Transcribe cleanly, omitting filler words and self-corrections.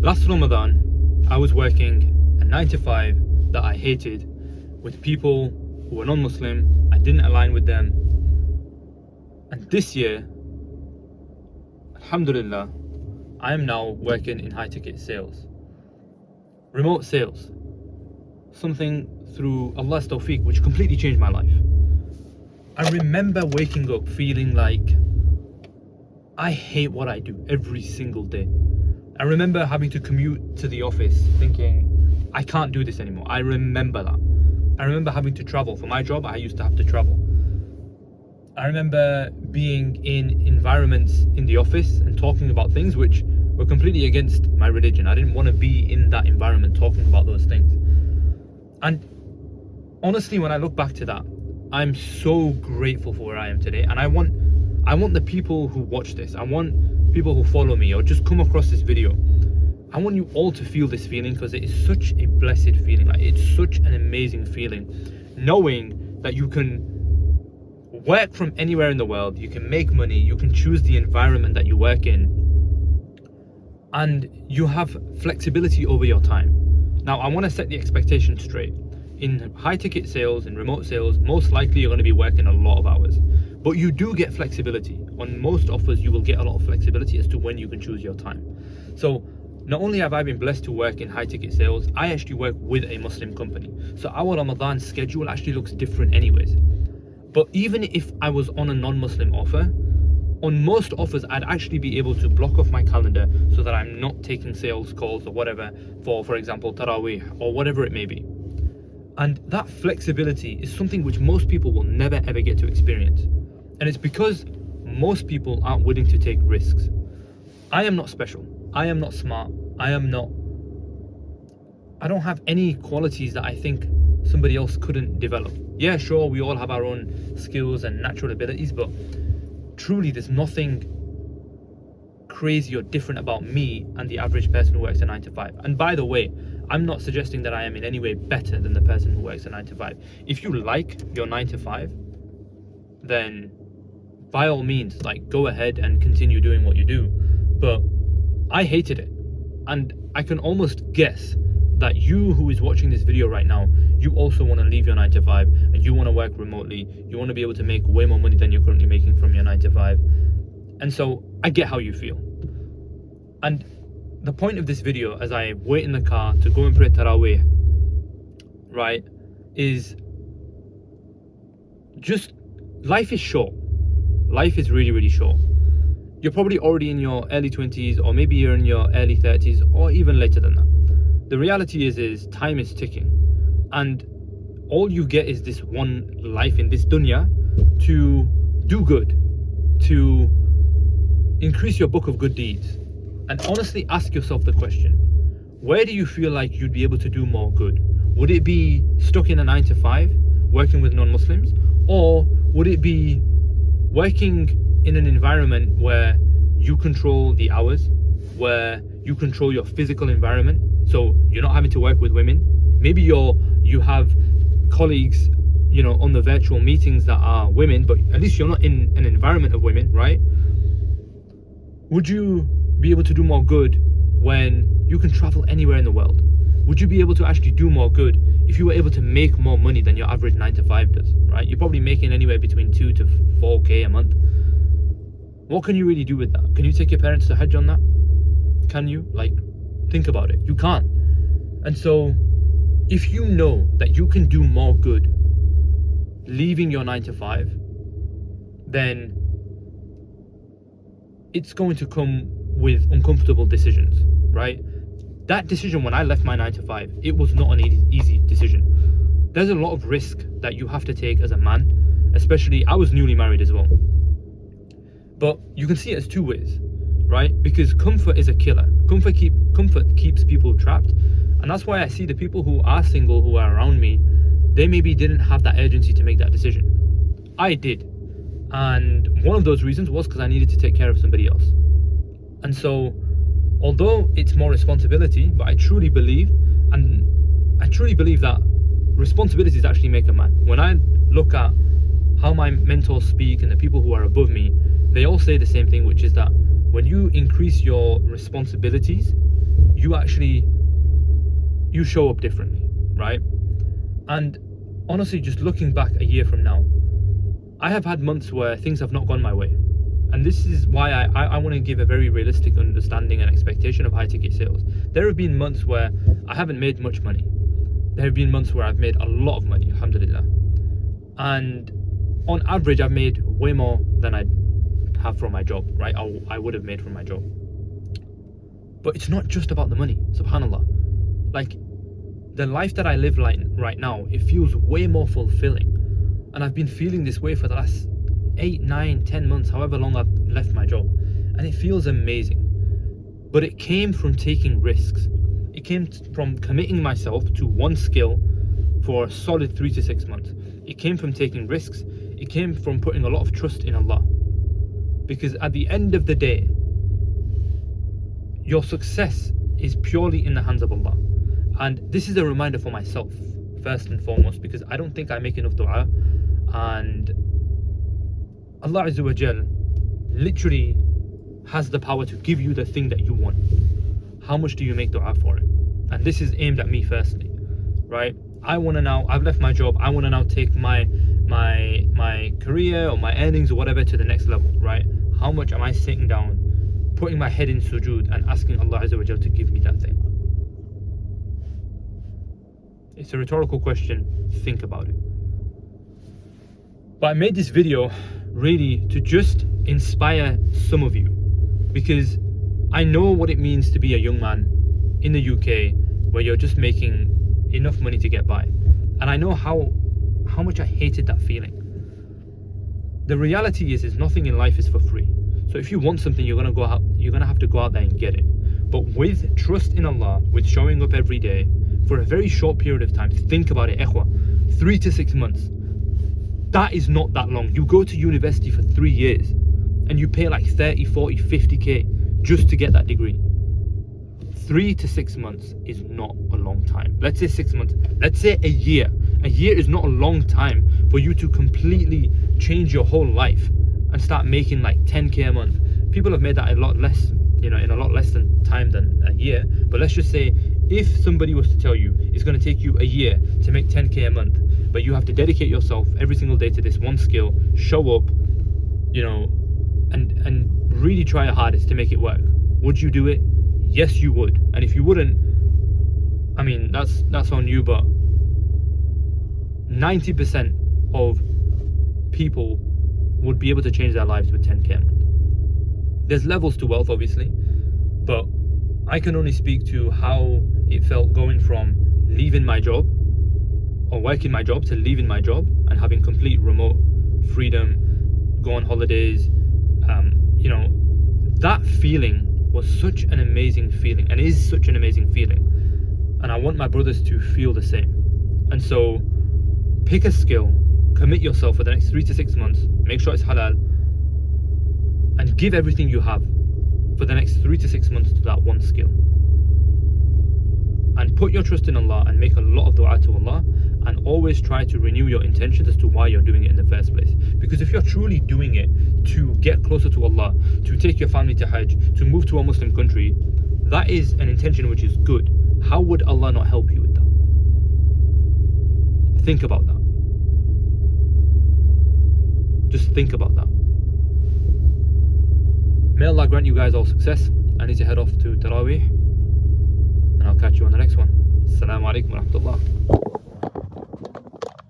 Last Ramadan, I was working a 9 to 5 that I hated with people who were non-Muslim. I didn't align with them. And this year, alhamdulillah, I am now working in high ticket sales. Remote sales. Something through Allah's tawfiq which completely changed my life. I remember waking up feeling like I hate what I do every single day. I remember having to commute to the office thinking, I can't do this anymore. I remember that. I remember having to travel. For my job, I used to have to travel. I remember being in environments in the office and talking about things which were completely against my religion. I didn't want to be in that environment talking about those things. And honestly, when I look back to that, I'm so grateful for where I am today. And I want the people who watch this, I want people who follow me or just come across this video, I want you all to feel this feeling, because it is such a blessed feeling. Like, it's such an amazing feeling knowing that you can work from anywhere in the world, you can make money, you can choose the environment that you work in, and you have flexibility over your time. Now, I want to set the expectation straight. In high ticket sales, in remote sales, most likely you're going to be working a lot of hours, but you do get flexibility. On most offers, you will get a lot of flexibility as to when you can choose your time. So not only have I been blessed to work in high ticket sales, I actually work with a Muslim company. So our Ramadan schedule actually looks different anyways. But even if I was on a non-Muslim offer, on most offers, I'd actually be able to block off my calendar so that I'm not taking sales calls or whatever for example, Taraweeh or whatever it may be. And that flexibility is something which most people will never ever get to experience. And it's because most people aren't willing to take risks. I am not special. I am not smart. I don't have any qualities that I think somebody else couldn't develop. Yeah, sure, we all have our own skills and natural abilities, but truly there's nothing crazy or different about me and the average person who works a 9 to 5. And by the way, I'm not suggesting that I am in any way better than the person who works a 9 to 5. If you like your 9 to 5, then by all means, like, go ahead and continue doing what you do. But I hated it. And I can almost guess that you who is watching this video right now, you also want to leave your 9 to 5 and you want to work remotely. You want to be able to make way more money than you're currently making from your 9 to 5. And so I get how you feel. And the point of this video, as I wait in the car to go and pray Taraweeh, right, is just, life is short. Life is really, really short. You're probably already in your early 20s, or maybe you're in your early 30s, or even later than that. The reality is time is ticking. And all you get is this one life in this dunya to do good, to increase your book of good deeds. And honestly ask yourself the question, where do you feel like you'd be able to do more good? Would it be stuck in a 9 to 5, working with non-Muslims? Or would it be working in an environment where you control the hours, where you control your physical environment, so you're not having to work with women? Maybe you have colleagues, on the virtual meetings that are women, but at least you're not in an environment of women, right? Would you be able to do more good when you can travel anywhere in the world? Would you be able to actually do more good if you were able to make more money than your average 9 to 5 does, right? You're probably making anywhere between 2 to 4k a month. What can you really do with that? Can you take your parents to Hajj on that? Can you? Think about it. You can't. And so if you know that you can do more good leaving your 9 to 5, then it's going to come with uncomfortable decisions, right? That decision when I left my 9 to 5, it was not an easy decision. There's a lot of risk that you have to take as a man, especially I was newly married as well. But you can see it as two ways, right? Because comfort is a killer. Comfort keeps people trapped. And that's why I see the people who are single, who are around me, they maybe didn't have that urgency to make that decision. I did. And one of those reasons was because I needed to take care of somebody else. And so, although it's more responsibility, but I truly believe that responsibilities actually make a man. When I look at how my mentors speak and the people who are above me, they all say the same thing, which is that when you increase your responsibilities, you show up differently, right? And honestly, just looking back a year from now, I have had months where things have not gone my way. And this is why I want to give a very realistic understanding and expectation of high ticket sales. There have been months where I haven't made much money. There have been months where I've made a lot of money, alhamdulillah. And on average, I've made way more than I have from my job, right? I would have made from my job. But it's not just about the money, subhanallah. Like, the life that I live like right now, it feels way more fulfilling. And I've been feeling this way for the last 8, 9, 10 months, however long I've left my job. And it feels amazing. But it came from taking risks. It came from committing myself to one skill for a solid 3 to 6 months. It came from taking risks. It came from putting a lot of trust in Allah. Because at the end of the day, your success is purely in the hands of Allah. And this is a reminder for myself, first and foremost, because I don't think I make enough dua. And Allah Azza wa Jal literally has the power to give you the thing that you want. How much do you make dua for it? And this is aimed at me firstly, right? I want to now, I've left my job, I want to now take my career or my earnings or whatever to the next level, right? How much am I sitting down, putting my head in sujood and asking Allah Azza wa Jal to give me that thing? It's a rhetorical question, think about it. But I made this video really to just inspire some of you, because I know what it means to be a young man in the UK where you're just making enough money to get by. And I know how much I hated that feeling. The reality is nothing in life is for free. So if you want something, you're gonna have to go out there and get it. But with trust in Allah, with showing up every day for a very short period of time, think about it, ikhwa, 3 to 6 months. That is not that long. You go to university for 3 years and you pay like 30, 40, 50k just to get that degree. 3 to 6 months is not a long time. Let's say 6 months. Let's say a year. A year is not a long time for you to completely change your whole life and start making like 10k a month. People have made that a lot less, in a lot less than time than a year. But let's just say if somebody was to tell you it's going to take you a year to make 10k a month, but you have to dedicate yourself every single day to this one skill, show up, and really try your hardest to make it work. Would you do it? Yes, you would. And if you wouldn't, I mean, that's on you, but 90% of people would be able to change their lives with 10k a month. There's levels to wealth, obviously, but I can only speak to how it felt going from leaving my job or working my job to leaving my job and having complete remote freedom, go on holidays. That feeling was such an amazing feeling and is such an amazing feeling. And I want my brothers to feel the same. And so pick a skill, commit yourself for the next 3 to 6 months, make sure it's halal, and give everything you have for the next 3 to 6 months to that one skill. And put your trust in Allah and make a lot of dua to Allah, and always try to renew your intentions as to why you're doing it in the first place. Because if you're truly doing it to get closer to Allah, to take your family to Hajj, to move to a Muslim country, that is an intention which is good. How would Allah not help you with that? Think about that. Just think about that. May Allah grant you guys all success. I need to head off to Taraweeh, and I'll catch you on the next one. Assalamu alaikum wa rahmatullah.